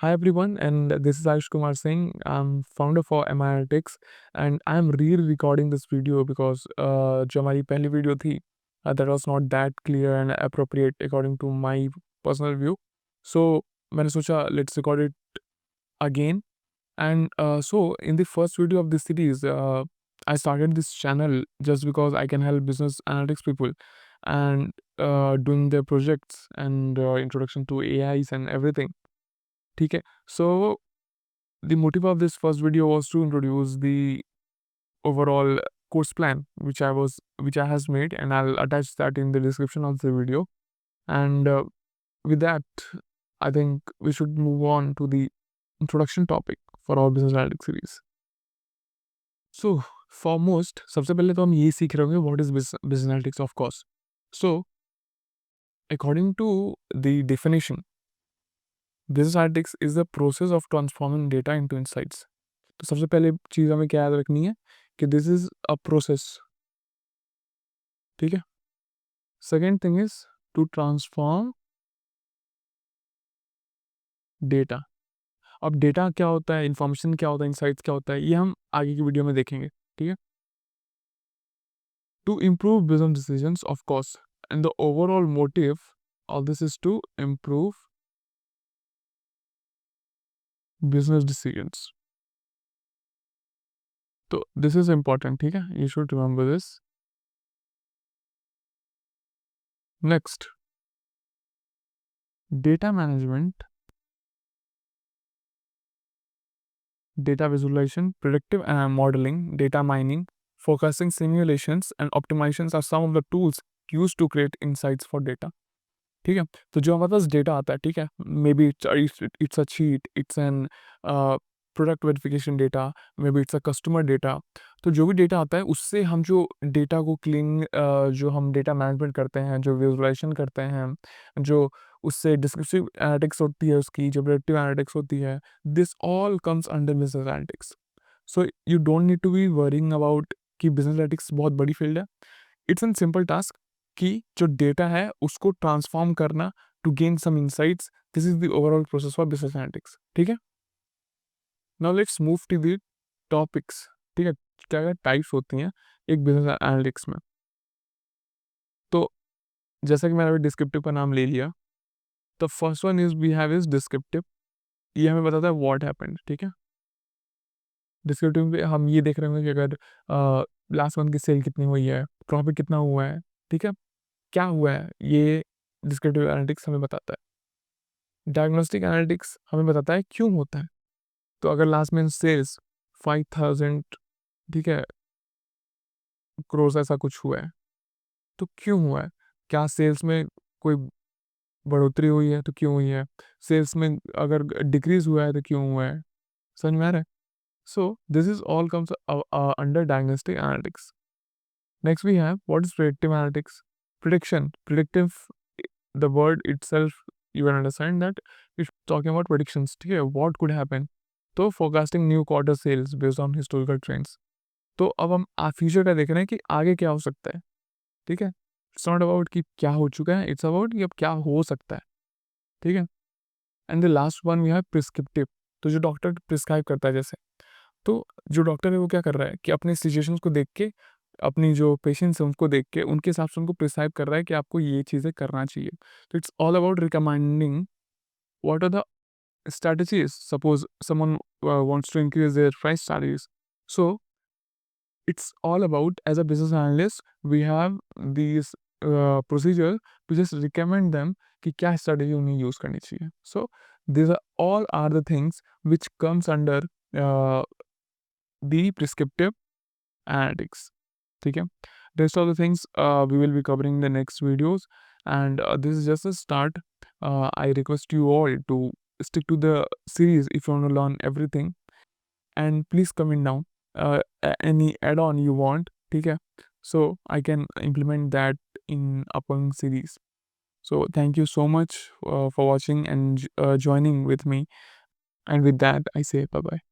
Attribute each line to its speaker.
Speaker 1: Hi everyone, and this is Ayush Kumar Singh. I'm founder for MIRTX, and I'm re-recording this video because जो हमारी पहली video थी that was not that clear and appropriate according to my personal view. So मैंने सोचा let's record it again. And so in the first video of this series, I started this channel just because I can help business analytics people and doing their projects and introduction to AIs and everything. ठीक है. So the motive of this first video was to introduce the overall course plan which I has made, and I'll attach that in the description of the video. And with that, I think we should move on to the introduction topic for our business analytics series. So foremost, सबसे पहले तो हम ये सीख रहे होंगे what is business analytics, of course. So according to the definition, business analytics is the process of transforming data into insights. तो सबसे पहले चीज़ हमें क्या याद रखनी है कि दिस इज़ अ प्रोसेस, ठीक है? Second thing is to transform data. अब डेटा क्या होता है, इन्फॉर्मेशन क्या होता है, इनसाइट्स क्या होता है, ये हम आगे की वीडियो में देखेंगे, ठीक है? To improve business decisions of course, and the overall motive of this is to improve business decisions. तो दिस इज इम्पॉर्टेंट, ठीक है? You should remember this. Next, data management, data visualization, predictive modeling, data mining, forecasting, simulations, and optimizations are some of the tools used to create insights for data. ठीक है? तो जो हमारे पास data आता है, ठीक है? May be it's a sheet, it's an product verification data, may be it's a customer data. तो जो भी डेटा आता है उससे हम जो डेटा को क्लीन जो हम डेटा मैनेजमेंट करते हैं, जो विजुअलाइजेशन करते हैं, जो उससे डिस्क्रिप्टिव एनालिटिक्स होती है उसकी, जो प्रेडिक्टिव एनालिटिक्स होती है, this all comes under business analytics. So you don't need to be worrying about कि बिजनेस एनालिटिक्स बहुत बड़ी फील्ड है। इट्स एन सिंपल टास्क कि जो डेटा है उसको ट्रांसफॉर्म करना to gain some insights. This is the overall process for business analytics, ठीक है? Now let's move to the topics, ठीक है? क्या क्या टाइप्स होती हैं एक बिजनेस एनालिटिक्स में। तो जैसा कि मैंने अभी डिस्क्रिप्टिव का नाम ले लिया, तो first one is we have is descriptive. ये हमें बताता है व्हाट हैपेंड, ठीक है? डिस्क्रिप्टिव में हम ये देख रहे होंगे कि अगर लास्ट मंथ की सेल कितनी हुई है, प्रॉफिट कितना हुआ है, ठीक है? क्या हुआ है, ये डिस्क्रिप्टिव एनालिटिक्स हमें बताता है। डायग्नोस्टिक एनालिटिक्स हमें बताता है क्यों होता है। तो अगर लास्ट मंथ सेल्स 5000, ठीक है, क्रोर्स ऐसा कुछ हुआ है, तो क्यों हुआ है? क्या सेल्स में कोई बढ़ोतरी हुई है तो क्यों हुई है? सेल्स में अगर डिक्रीज़ हुआ है तो क्यों हुआ है? समझ में आ रहा है? So this is all comes under diagnostic analytics. Next we have what is predictive analytics? Prediction. Predictive, the word itself, you can understand that it's talking about predictions, ठीक है? What could happen? तो forecasting new quarter sales based on historical trends. तो अब हम future का देख रहे हैं कि आगे क्या हो सकता है, ठीक है? इट्स नॉट अबाउट कि क्या हो चुका है, इट्स अबाउट कि अब क्या हो सकता है, ठीक है? And the last one we have prescriptive. तो जो डॉक्टर प्रिस्क्राइब करता है जैसे, तो जो डॉक्टर है वो क्या कर रहा है कि अपने सिचुएशंस को देख के, अपनी जो पेशेंट्स हैं उनको देख के, उनके हिसाब से उनको प्रिस्क्राइब कर रहा है कि आपको ये चीज़ें करना चाहिए। तो it's all about recommending what are the strategies. Suppose someone wants to increase their price salaries. So it's all about, as a business analyst, we have these procedure to just recommend them कि क्या strategy उन्हें use करनी चाहिए. So these are all are the things which comes under uh, the prescriptive analytics. ठीक है? Rest of the things we will be covering in the next videos, and this is just a start. I request you all to stick to the series if you want to learn everything, and please comment down any add-on you want, ठीक है? So I can implement that in upcoming series. So thank you so much for watching and joining with me, and with that I say bye bye.